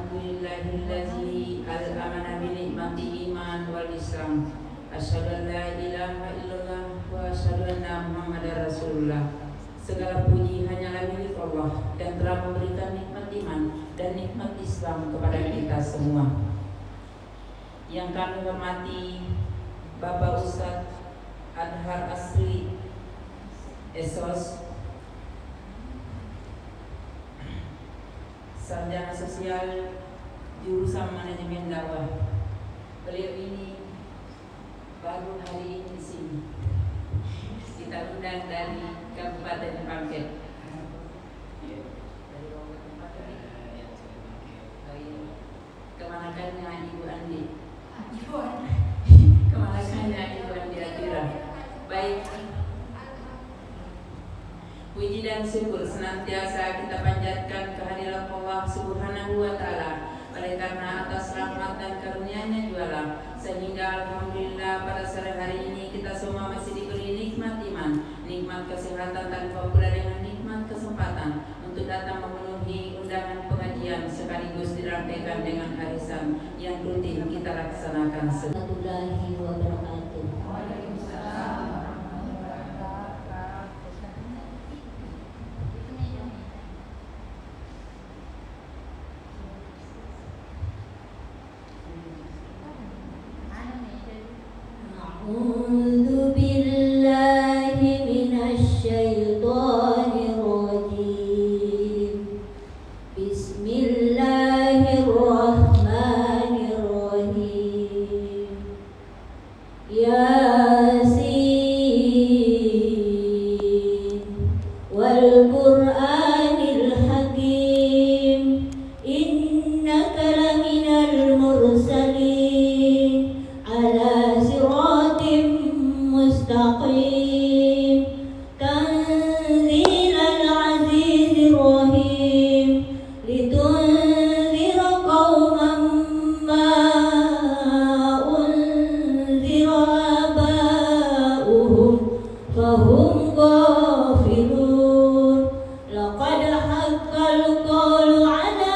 Alhamdulillahillazi al-amana bi ni'mati iman wal islam. Asyhadu an la ilaha illallah wa asyhadu anna Muhammadar Rasulullah. Segala puji hanyalah milik Allah yang telah memberikan nikmat iman dan nikmat Islam kepada kita semua. Yang kami hormati Bapak Ustadz Adhar Asri Esos, sarjana sosial jurusan manajemen dakwah. Beliau ini baru hari ini di sini. Kita undang dari Kabupaten Pangkep. Kemanakannya Ibu Andi? Kemanakannya Ibu Andi Akira? Baik. Puji dan syukur senantiasa kita panjatkan kehadirat Allah Subhanahu wa Ta'ala. Oleh karena atas rahmat dan karunia-Nya jualah, sehingga alhamdulillah pada sore hari ini kita semua masih diberi nikmat iman, nikmat kesehatan tanpa pula dengan nikmat kesempatan untuk datang memenuhi undangan pengajian sekaligus dirangkaikan dengan arisan yang rutin kita laksanakan. Warahmatullahi wabarakatuh. A'udzu billahi minasyaitonir rajim. Bismillahirrahmanirrahim. Yasin wal Qur'anil hakim. Innaka laminal mursalin ala mustaqim. Tanzilal azizir rahim. Litunzira qauman ma unzira aba'uhum fahum ghafilun. Laqad haqqal qawlu ala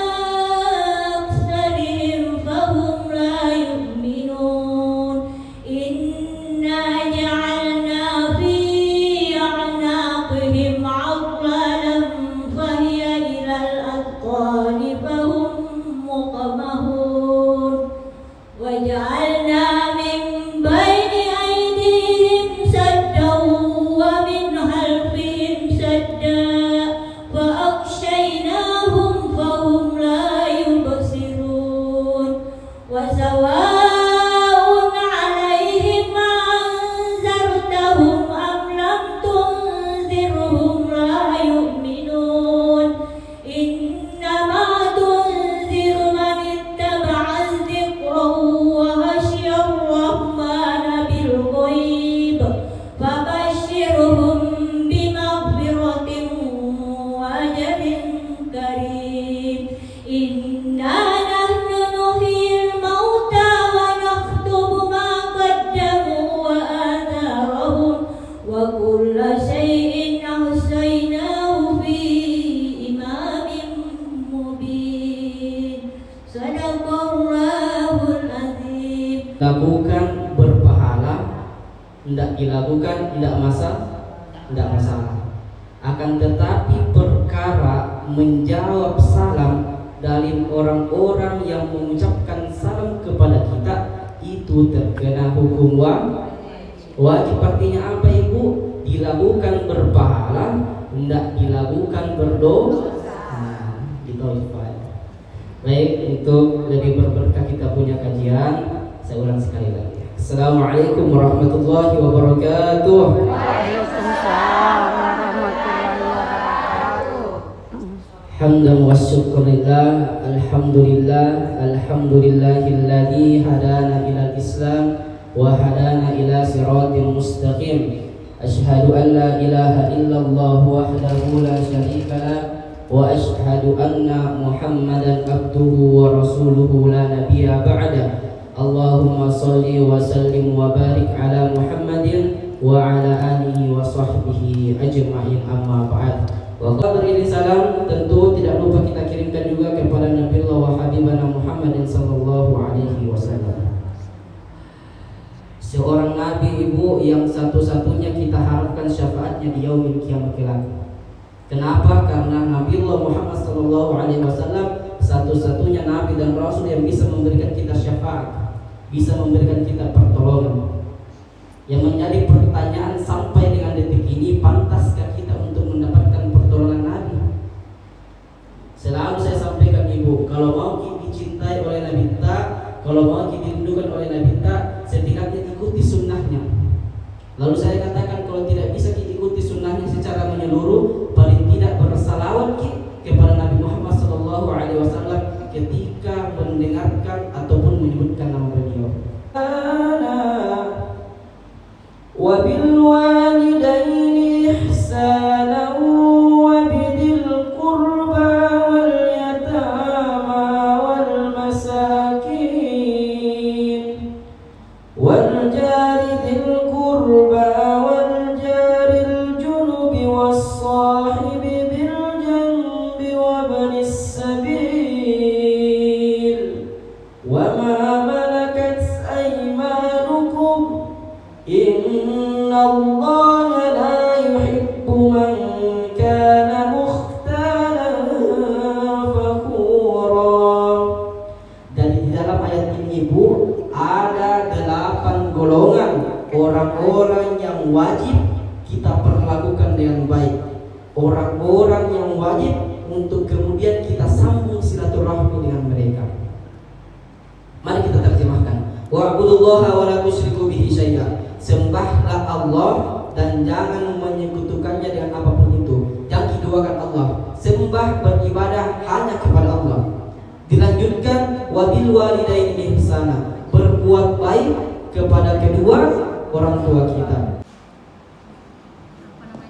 aktharihim fahum la yu'minun. Inna ja'alna fi a'naqihim aghlalan fahiya ilal adqani fahum muqmahun. Wa ja'alna min bayni aydihim saddan wa min khalfihim saddan fa aghshaynahum fahum la yubsirun. Wa sawa'un 'alaihim anzartahum am lam tunzirhum la yu'minun. Innama tunziru man ittaba'a dzikra wa khashiya ar-rahmana bil ghaib. Fabashshirhum bimaghfiratin wa ajrin karim. Inna nahnu nuhyil mauta wa naktubu ma qaddamu wa atharahum wa kulla shay'in ahsaynahu fi imamin mubin. Sadaqallahul azim. Lakukan berpahala, tidak dilakukan tidak masalah. Akan tetapi perkara menjawab salam dari orang-orang yang mengucapkan salam kepada kita itu terkena hukum wajib. Artinya apa Ibu? Dilakukan berpahala, tidak dilakukan berdosa. Baik, untuk lebih berberkah kita punya kajian, saya ulang sekali lagi. Assalamualaikum warahmatullahi wabarakatuh. Waalaikumsalam warahmatullahi wabarakatuh. Hamdan wa syukurillah. Alhamdulillahilladzi hadana ilal islam wa hadana ila siratin mustaqim. Asyhadu an la ilaha illallah wahdahu la syarika lah wa asyhadu anna Muhammadan abduhu wa rasuluhu la nabiyya ba'da. Allahumma salli wa sallim wa barik ala Muhammadin wa ala alihi wa sahbihi ajma'in, amma ba'd. Wa qabri salam tentu tidak lupa kita kirimkan juga kepada Nabiullah wa Habibana Muhammadin sallallahu alaihi wasallam. Seorang nabi ibu yang satu-satunya kita harapkan syafaatnya di yaumil qiyamah kelak. Kenapa? Karena Nabiullah Muhammad sallallahu alaihi wasallam satu-satunya nabi dan rasul yang bisa memberikan kita syafaat, bisa memberikan kita pertolongan. Yang menjadi pertanyaan sampai dengan detik ini, pantaskah kita untuk mendapatkan pertolongan Nabi? Selalu saya sampaikan ibu, kalau mau dicintai oleh Nabi kita, kalau mau dirindukan oleh Nabi kita, setidaknya ikuti sunnahnya. Lalu saya katakan kalau tidak bisa ikuti sunnahnya secara menyeluruh, paling tidak bersalawat kepada Nabi Muhammad SAW ketika mendengarkan ataupun menyebutkan nama beliau. وبالوالدين إحسانا وبذي القربى واليتامى والمساكين والجار ذي القربى والجار الجنب والصاحب بالجنب وابن السبيل وما ملكت أيمانكم إن الله لا يحب من كان مختالا فخورا. Dan di dalam ayat ini ibu ada 8 golongan orang-orang yang wajib kita perlakukan dengan baik, orang-orang yang wajib untuk kemudian kita sambung silaturahmi dengan mereka. Mari kita terjemahkan. Wa'budullaha wa la tusyriku bihi syai'a. Sembahlah Allah dan jangan menyekutukannya dengan apapun itu. Yang keduakan Allah. Sembah beribadah hanya kepada Allah. Dilanjutkan wabil walidaini ihsana. Berbuat baik kepada kedua orang tua kita.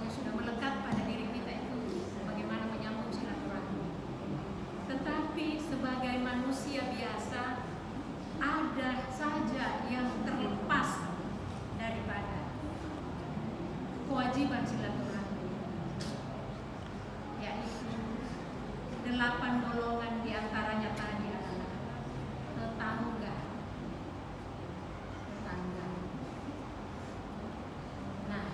Sudah melekat pada diri kita itu bagaimana menyambung silaturahmi. Tetapi sebagai manusia biasa ada saja yang terlepas daripada kewajiban silaturahmi, yaitu 8 golongan diantaranya tadi adalah tetangga. Nah,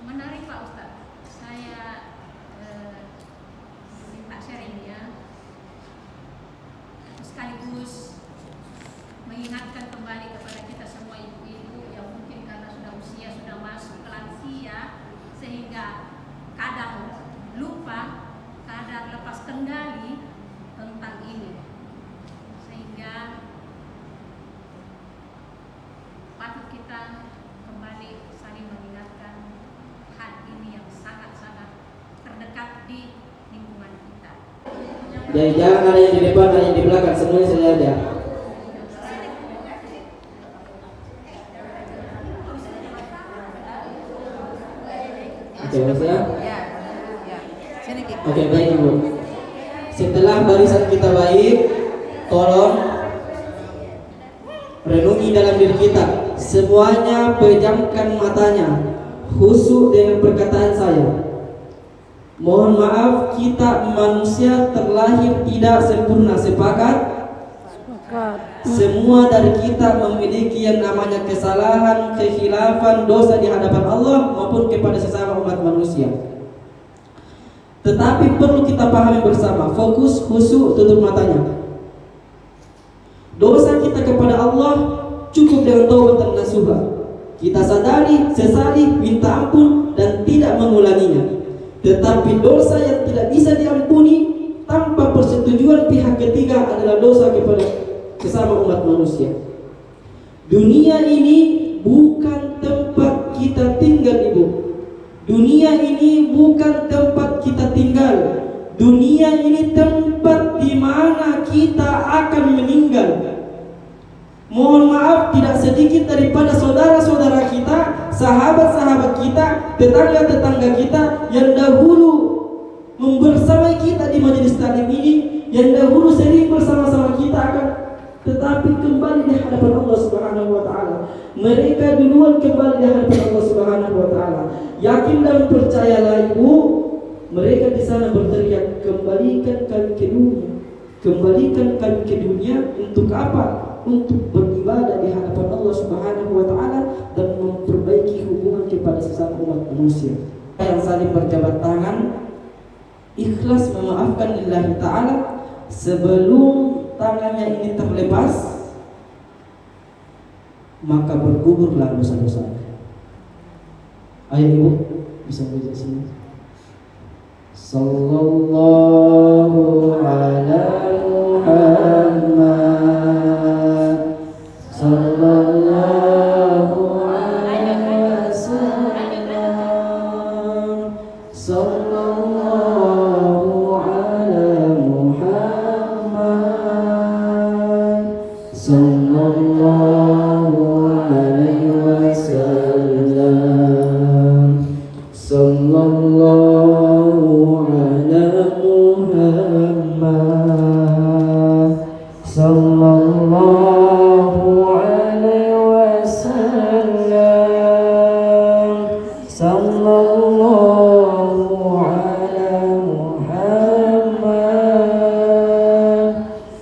menarik Pak Ustadz, saya minta sharingnya sekaligus mengingatkan kembali kepada kita semua ibu-ibu yang mungkin karena sudah usia sudah masuk ke lansia sehingga kadang lupa, kadang lepas kendali tentang ini, sehingga patut kita kembali saling mengingatkan hal ini yang sangat-sangat terdekat di lingkungan kita. Jadi jangan ada yang di depan, ada yang di belakang, semuanya sudah ada. Oke, ya. Oke, baik ibu. Setelah barisan kita baik, tolong renungi dalam diri kita. Semuanya pejamkan matanya, khusyuk dengan perkataan saya. Mohon maaf, kita manusia terlahir tidak sempurna. Sepakat? Semua dari kita memiliki yang namanya kesalahan, kekhilafan, dosa di hadapan Allah maupun kepada sesama umat manusia. Tetapi perlu kita pahami bersama, fokus, khusyuk, tutup matanya. Dosa kita kepada Allah cukup dengan taubat dan nasuha. Kita sadari, sesali, minta ampun dan tidak mengulanginya. Tetapi dosa yang tidak bisa diampuni tanpa persetujuan pihak ketiga adalah dosa kepada sesama umat manusia. Dunia ini bukan tempat kita tinggal ibu. Dunia ini bukan tempat kita tinggal. Dunia ini tempat di mana kita akan meninggal. Mohon maaf, tidak sedikit daripada saudara-saudara kita, sahabat-sahabat kita, tetangga-tetangga kita yang dahulu membersamai kita di majelis taklim ini, yang dahulu sering bersama-sama kita akan tetapi kembali di hadapan Allah Subhanahu wa taala. Mereka duluan kembali di hadapan Allah Subhanahu wa taala. Yakin dan percayalah ibu, mereka di sana berteriak, kembalikan kami ke dunia. Kembalikan kami ke dunia untuk apa? Untuk beribadah di hadapan Allah Subhanahu wa taala dan memperbaiki hubungan kepada sesama umat manusia. Yang saling berjabat tangan, ikhlas memaafkan lillahi ta'ala. Sebelum tangannya ini terlepas, maka bergugurlah dosa-dosa. Ayo ibu, bisa baca sini. Sallallahu ala Muhammad, sallallahu alaihi wasallam, sallallahu ala Muhammad, sallallahu alaihi wasallam, sallallahu ala Muhammad, sallallahu alaihi wasallam, sallallahu ala Muhammad,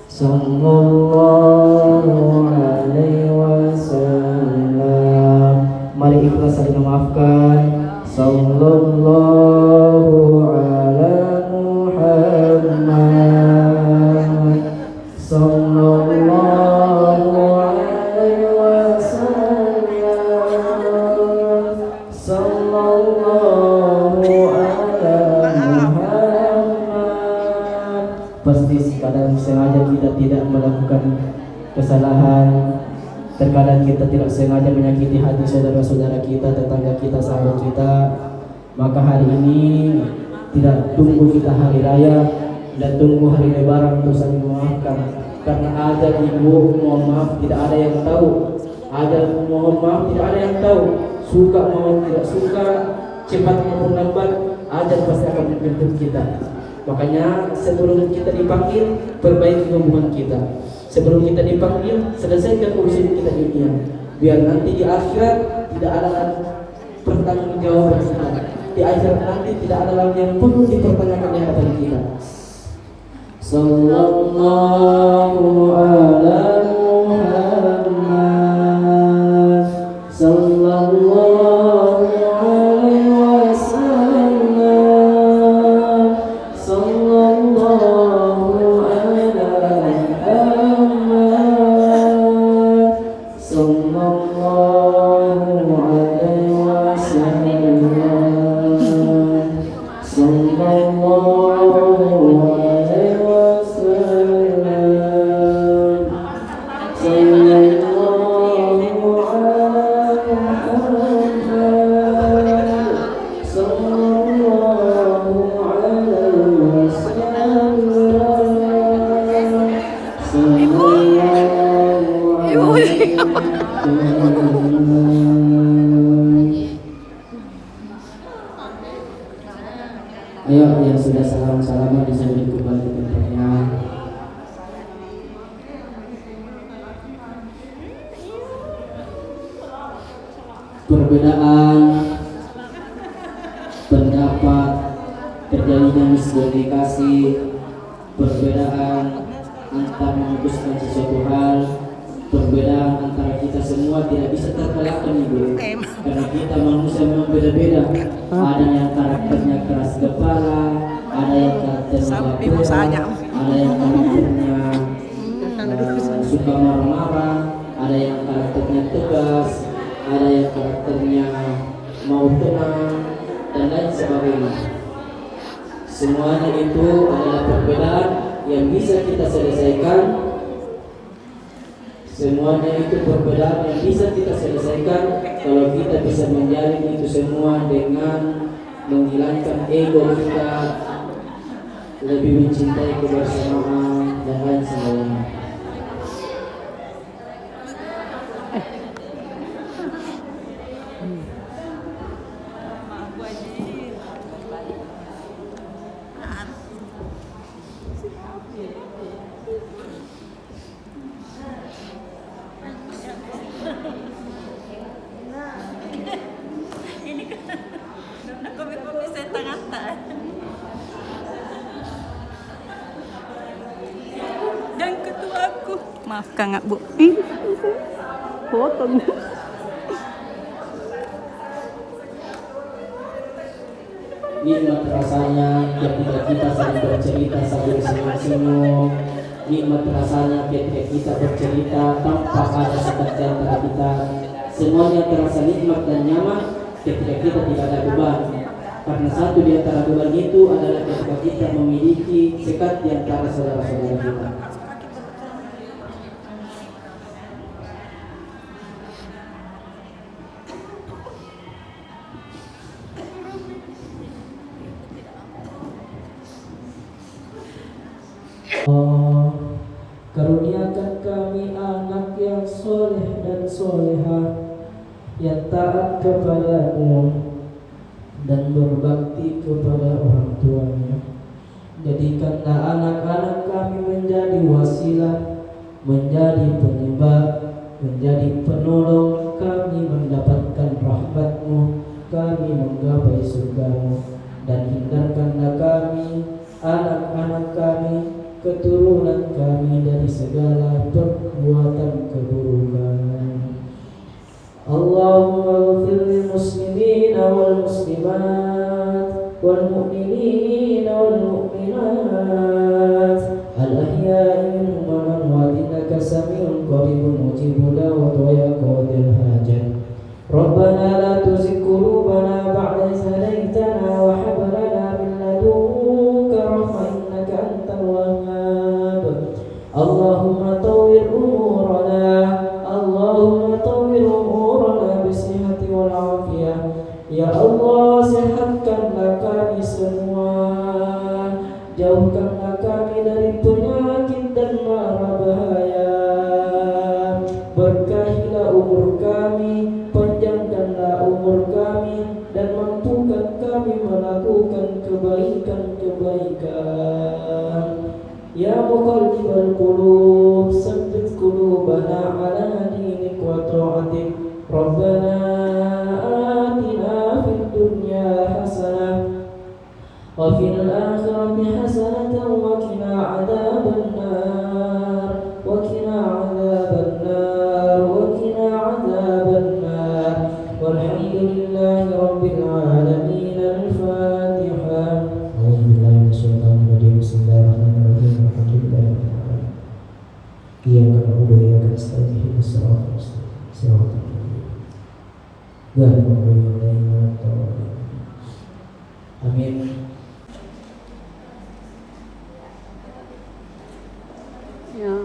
sallallahu alaihi wasallam. Mari ikhlas saling memaafkan. Sallallahu ala Muhammad, sallallahu alaihi wasallam, sallallahu ala Muhammad. Pasti kadang sengaja kita tidak melakukan kesalahan. Terkadang kita tidak sengaja menyakiti hati saudara-saudara kita, tetangga kita, sahabat kita. Maka hari ini tidak tunggu kita hari raya dan tunggu hari lebaran untuk saling memaafkan. Karena ada ibu mohon maaf tidak ada yang tahu, ada mohon maaf tidak ada yang tahu, suka maupun tidak suka, cepat maupun lambat, ajal pasti akan menjemput kita. Makanya sebelum kita dipanggil, perbaiki hubungan kita. Sebelum kita dipanggil, selesaikan urusan kita di dunia, biar nanti di akhirat tidak ada lagi pertanggungjawaban kita. Di akhirat nanti tidak ada lagi yang perlu dipertanyakan di hadapan kita. Sallallahu ala Muhammad, sallallahu alaihi wasallam, sallallahu ala Muhammad, sallallahu alaihi wasallam, sallallahu alaihi wasallam, sallallahu Ayo yang sudah salam-salaman disuruh kembali ke tempatnya. Perbedaan pendapat, terjadinya miskomunikasi, perbedaan antara memutuskan sesuatu hal, perbedaan antara kita semua tidak bisa terkalahkan ibu, karena kita manusia memang beda-beda. Ada yang karakternya keras kepala, ada yang karakternya baperan, ada yang karakternya suka marah-marah, ada yang karakternya tegas, ada yang karakternya mau tenang dan lain sebagainya. Semuanya itu adalah perbedaan yang bisa kita selesaikan. Semuanya itu perbedaan yang bisa kita selesaikan kalau kita bisa menjalin itu semua dengan menghilangkan ego kita, lebih mencintai kebersamaan dan lain sebagainya. Maafkan nggak Bu? Potong. Nikmat rasanya ketika kita saling bercerita sambil senyum-senyum. Nikmat rasanya ketika kita bercerita tanpa ada sekat di antara kita. Semuanya terasa nikmat dan nyaman ketika kita tidak ada beban. Karena satu di antara beban itu adalah ketika kita memiliki sekat di antara saudara-saudara kita. Karuniakan kami anak yang soleh dan solehah, yang taat kepadamu dan berbakti kepada orang tuanya. Jadikanlah anak-anak kami menjadi wasilah, menjadi penyebab, menjadi penolong kami mendapatkan rahmat-Mu, kami menggapai surga-Mu. Dan hindarkanlah kami, anak-anak kami, keturunan kami dari segala perbuatan keburukan. Allahumma ighfir lil muslimina wal muslimat wal mu'minina wal mu'minat al ahya'i minhum wal amwat innaka sami'un qaribun mujibud da'wat ya qadil hajat. Rabbana la tuzigh qulubana ba'da idh hadaytana wa hab lana min ladunka rahmah innaka antal wahhab. Allahumma tawwir umurana, Allahumma tawwir umurana bisihhati wal afiyah. Ya Allah, sehatkanlah kami semua, jauhkanlah kami dari penyakit dan mara bahaya. Berkahilah umur kami, panjangkanlah umur kami, dan mampukan kami melakukan kebaikan-kebaikan. Ya muqallibal qulub, tsabbit qulubana ala dinik wa ta'atik. Rabbana atina fid dunya hasanah wa fil akhirati hasanatan wa qina adzabannar wa qina adzabannar wa qina adzabannar. Walhamdulillahi rabbil alamin. Al-Fatihah. A'udzubillahi minasyaitonir rajim. Bismillahirrahmanirrahim. Alhamdulillahirabbil alamin. Iyyaka na'budu wa iyyaka nasta'in. Ihdinas siratal mustaqim. Siratal ladzina an'amta 'alaihim. Amin. Ya.